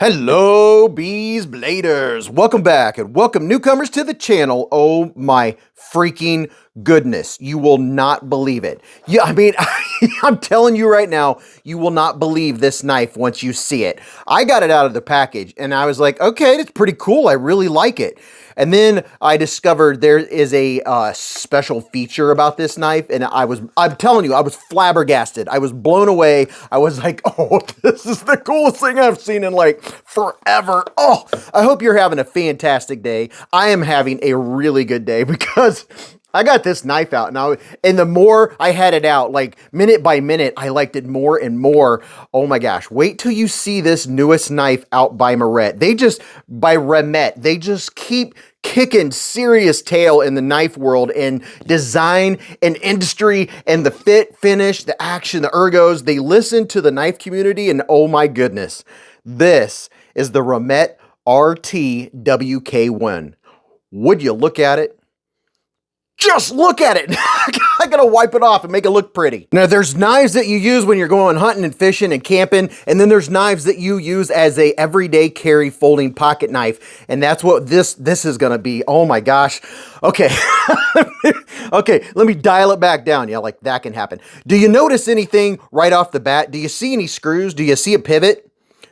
Hello, Beez Bladers. Welcome back and welcome newcomers to the channel. Oh my freaking goodness. You will not believe it. Yeah, I mean, I'm telling you right now, you will not believe this knife once you see it. I got it out of the package and I was like, okay, it's pretty cool. I really like it. And then I discovered there is a special feature about this knife, and I'm telling you, I was flabbergasted. I was blown away. I was like, oh, this is the coolest thing I've seen in like forever. Oh, I hope you're having a fantastic day. I am having a really good day because I got this knife out and the more I had it out, like minute by minute, I liked it more and more. Oh my gosh, wait till you see this newest knife out by Moret. By Remet, they just keep kicking serious tail in the knife world and design and industry and the fit, finish, the action, the ergos. They listen to the knife community and oh my goodness, this is the Remet RT-WK1. Would you look at it? Just look at it. I gotta wipe it off and make it look pretty. Now there's knives that you use when you're going hunting and fishing and camping, and then there's knives that you use as a everyday carry folding pocket knife, and that's what this is gonna be. Oh my gosh. Okay. Okay, let me dial it back down. Yeah, like that can happen. Do you notice anything right off the bat? Do you see any screws? Do you see a pivot?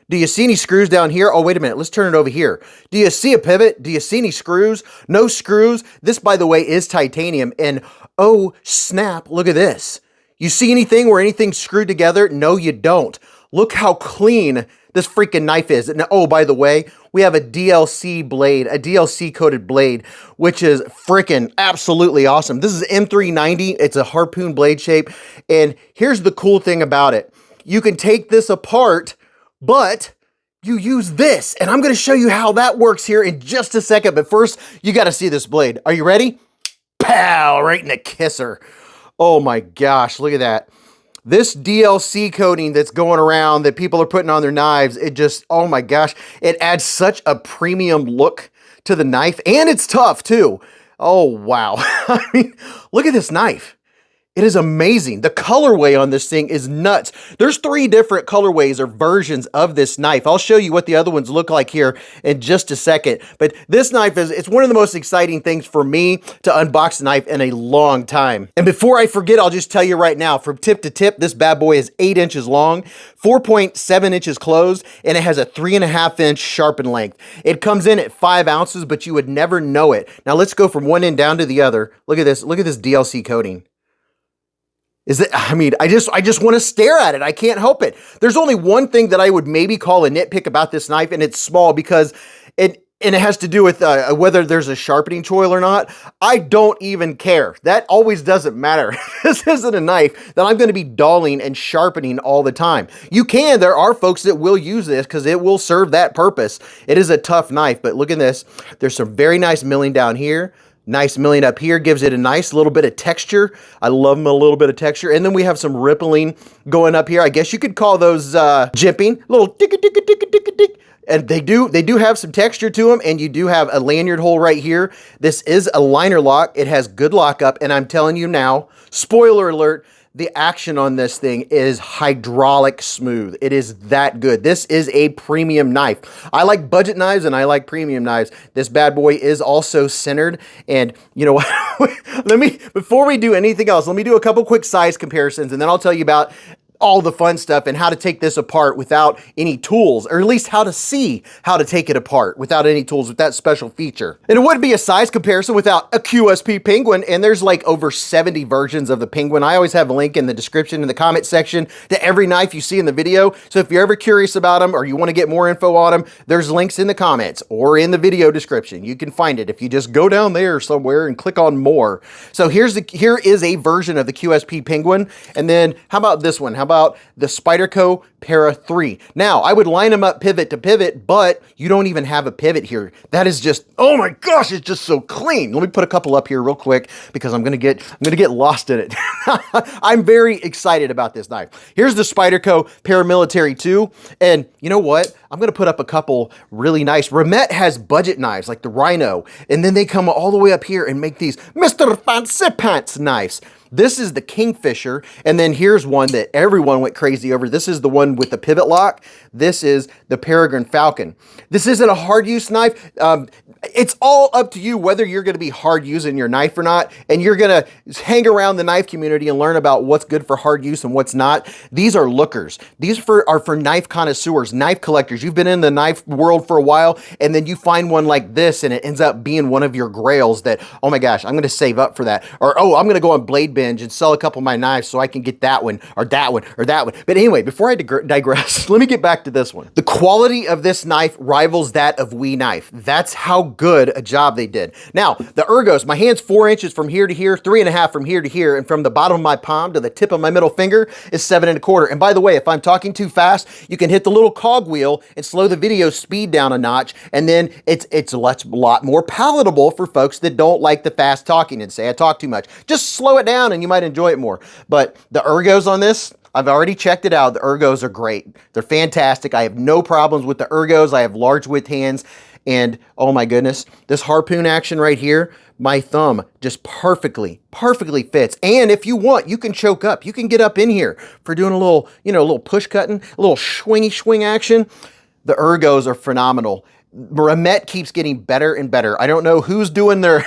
Do you see any screws down here? Oh, wait a minute. Let's turn it over here. Do you see a pivot? Do you see any screws? No screws. This, by the way, is titanium. And oh, snap, look at this. You see anything where anything's screwed together? No, you don't. Look how clean this freaking knife is. And oh, by the way, we have a DLC blade, a DLC coated blade, which is freaking absolutely awesome. This is M390. It's a harpoon blade shape. And here's the cool thing about it. You can take this apart, but you use this, and I'm going to show you how that works here in just a second. But first, you got to see this blade. Are you ready? Pow! Right in the kisser. Oh my gosh, look at that. This DLC coating that's going around that people are putting on their knives, it just, oh my gosh, it adds such a premium look to the knife, and it's tough too. Oh wow. I mean, look at this knife. It is amazing. The colorway on this thing is nuts. There's 3 different colorways or versions of this knife. I'll show you what the other ones look like here in just a second. But this knife it's one of the most exciting things for me to unbox a knife in a long time. And before I forget, I'll just tell you right now, from tip to tip, this bad boy is 8 inches long, 4.7 inches closed, and it has a 3.5 inch sharpen length. It comes in at 5 ounces, but you would never know it. Now let's go from one end down to the other. Look at this. Look at this DLC coating. I mean, I just want to stare at it. I can't help it. There's only one thing that I would maybe call a nitpick about this knife, and it's small because it has to do with whether there's a sharpening choil or not. I don't even care. That always doesn't matter. This isn't a knife that I'm going to be dulling and sharpening all the time. There are folks that will use this because it will serve that purpose. It is a tough knife, but look at this. There's some very nice milling down here. Nice milling up here, gives it a nice little bit of texture. I love them a little bit of texture. And then we have some rippling going up here. I guess you could call those jimping, little tick tick tick tick tick tick. And they do have some texture to them, and you do have a lanyard hole right here. This is a liner lock. It has good lockup, and I'm telling you now, spoiler alert, the action on this thing is hydraulic smooth. It is that good. This is a premium knife. I like budget knives and I like premium knives. This bad boy is also centered. And you know what? Before we do anything else, let me do a couple quick size comparisons, and then I'll tell you about all the fun stuff and how to take this apart without any tools, or at least how to see how to take it apart without any tools with that special feature. And it would be a size comparison without a QSP Penguin, and there's like over 70 versions of the Penguin. I always have a link in the description in the comment section to every knife you see in the video. So if you're ever curious about them or you want to get more info on them, there's links in the comments or in the video description. You can find it if you just go down there somewhere and click on more. So here is a version of the QSP Penguin. And then how about this one? How about the Spyderco Para 3? Now, I would line them up pivot to pivot, but you don't even have a pivot here. That is just, oh my gosh, it's just so clean. Let me put a couple up here real quick because I'm gonna get lost in it. I'm very excited about this knife. Here's the Spyderco Paramilitary 2, and you know what? I'm going to put up a couple really nice. Remet has budget knives like the Rhino, and then they come all the way up here and make these Mr. Fancy Pants knives. This is the Kingfisher, and then here's one that everyone went crazy over. This is the one with the pivot lock. This is the Peregrine Falcon. This isn't a hard use knife. It's all up to you whether you're going to be hard using your knife or not, and you're going to hang around the knife community and learn about what's good for hard use and what's not. These are lookers. These are for knife connoisseurs, knife collectors. You've been in the knife world for a while, and then you find one like this, and it ends up being one of your grails that, oh my gosh, I'm going to save up for that. Or, oh, I'm going to go on Blade Binge and sell a couple of my knives so I can get that one, or that one, or that one. But anyway, before I digress, let me get back to this one. The quality of this knife rivals that of We Knife. That's how good a job they did. Now, the ergos, my hand's 4 inches from here to here, 3.5 from here to here, and from the bottom of my palm to the tip of my middle finger is 7.25. And by the way, if I'm talking too fast, you can hit the little cog wheel and slow the video speed down a notch, and then it's a lot more palatable for folks that don't like the fast talking and say I talk too much. Just slow it down and you might enjoy it more. But the ergos on this, I've already checked it out. The ergos are great. They're fantastic. I have no problems with the ergos. I have large width hands, and oh my goodness, this harpoon action right here, my thumb just perfectly fits. And if you want, you can choke up. You can get up in here for doing a little, a little push cutting, a little swing action. The ergos are phenomenal. Remet keeps getting better and better. I don't know who's doing their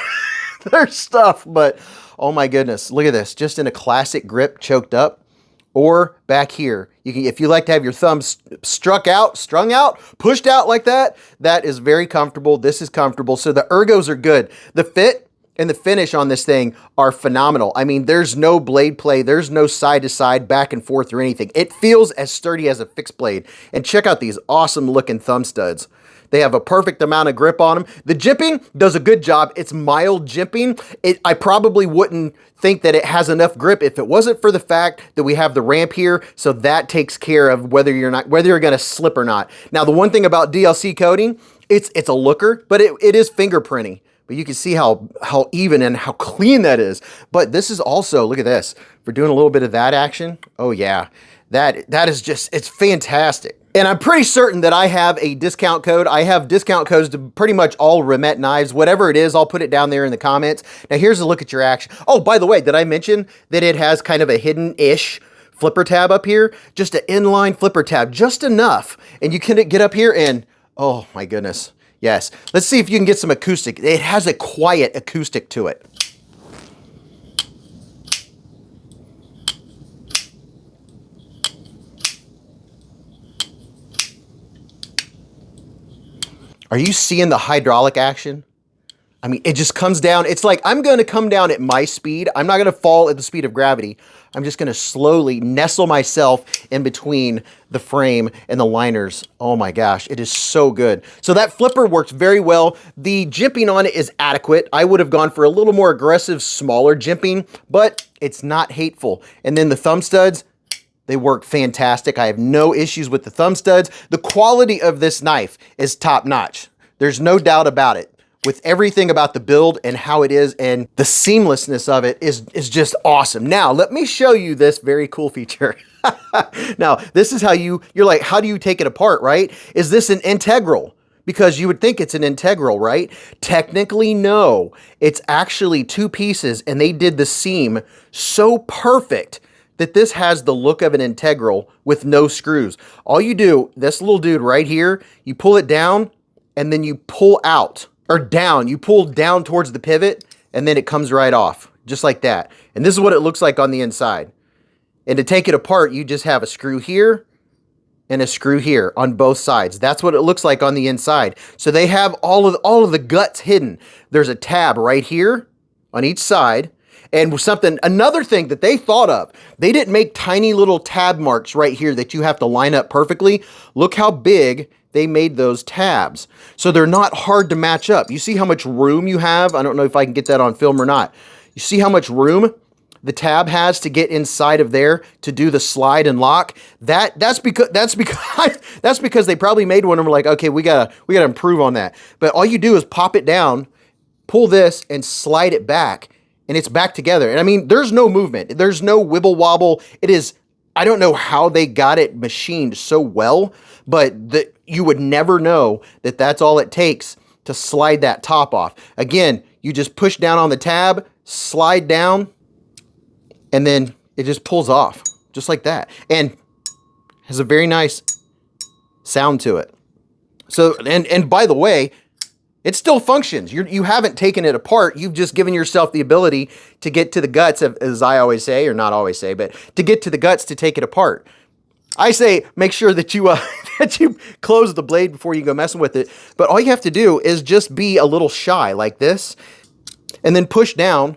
their stuff, but oh my goodness, look at this. Just in a classic grip, choked up, or back here. You can, if you like to have your thumb strung out, pushed out like that, that is very comfortable. This is comfortable. So the ergos are good. The fit and the finish on this thing are phenomenal. I mean, there's no blade play. There's no side to side, back and forth or anything. It feels as sturdy as a fixed blade. And check out these awesome looking thumb studs. They have a perfect amount of grip on them. The jimping does a good job. It's mild jimping. I probably wouldn't think that it has enough grip if it wasn't for the fact that we have the ramp here, so that takes care of whether you're going to slip or not. Now, the one thing about DLC coating, it's a looker, but it is fingerprinting. But you can see how even and how clean that is. But this is also, look at this, for doing a little bit of that action. Oh yeah, that is just, it's fantastic. And I'm pretty certain that I have a discount code. I have discount codes to pretty much all Remet knives. Whatever it is, I'll put it down there in the comments. Now here's a look at your action. Oh, by the way, did I mention that it has kind of a hidden-ish flipper tab up here? Just an inline flipper tab, just enough. And you can get up here and, oh my goodness. Yes. Let's see if you can get some acoustic. It has a quiet acoustic to it. Are you seeing the hydraulic action? I mean, it just comes down. It's like I'm going to come down at my speed. I'm not going to fall at the speed of gravity. I'm just going to slowly nestle myself in between the frame and the liners. Oh my gosh, it is so good. So that flipper works very well. The jimping on it is adequate. I would have gone for a little more aggressive, smaller jimping, but it's not hateful. And then the thumb studs, they work fantastic. I have no issues with the thumb studs. The quality of this knife is top notch. There's no doubt about it. With everything about the build and how it is, and the seamlessness of it is just awesome. Now, let me show you this very cool feature. Now, this is how you're like, how do you take it apart, right? Is this an integral? Because you would think it's an integral, right? Technically, no. It's actually two pieces, and they did the seam so perfect that this has the look of an integral with no screws. All you do, this little dude right here, you pull it down and then you pull out, or down, you pull down towards the pivot and then it comes right off, just like that. And this is what it looks like on the inside. And to take it apart, you just have a screw here and a screw here on both sides. That's what it looks like on the inside. So they have all of the guts hidden. There's a tab right here on each side. And another thing that they thought of, they didn't make tiny little tab marks right here that you have to line up perfectly. Look how big they made those tabs. So they're not hard to match up. You see how much room you have? I don't know if I can get that on film or not. You see how much room the tab has to get inside of there to do the slide and lock? That's because they probably made one and were like, okay, we gotta improve on that. But all you do is pop it down, pull this, and slide it back. And it's back together. And I mean, there's no movement. There's no wibble wobble. It is I don't know how they got it machined so well, but you would never know that that's all it takes to slide that top off. Again, you just push down on the tab, slide down, and then it just pulls off just like that. And has a very nice sound to it. So, and by the way, it still functions. You haven't taken it apart. You've just given yourself the ability to get to the guts, as I always say, or not always say, but to get to the guts to take it apart. I say make sure that you that you close the blade before you go messing with it. But all you have to do is just be a little shy like this, and then push down,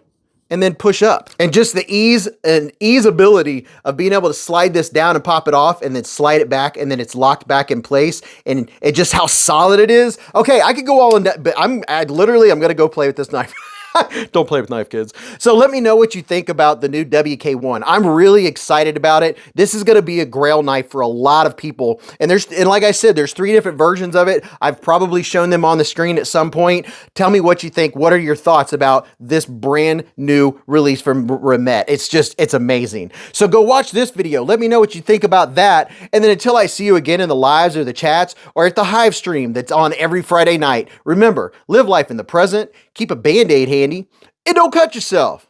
and then push up. And just the ease ability of being able to slide this down and pop it off and then slide it back and then it's locked back in place, and it just how solid it is. Okay, I could go all in that, but I'm gonna go play with this knife. Don't play with knife, kids. So let me know what you think about the new WK1. I'm really excited about it. This is going to be a grail knife for a lot of people. And like I said, there's 3 different versions of it. I've probably shown them on the screen at some point. Tell me what you think. What are your thoughts about this brand new release from Remet? It's amazing. So go watch this video. Let me know what you think about that. And then until I see you again in the lives or the chats or at the Hive stream that's on every Friday night, remember, live life in the present, keep a Band-Aid handy, and don't cut yourself.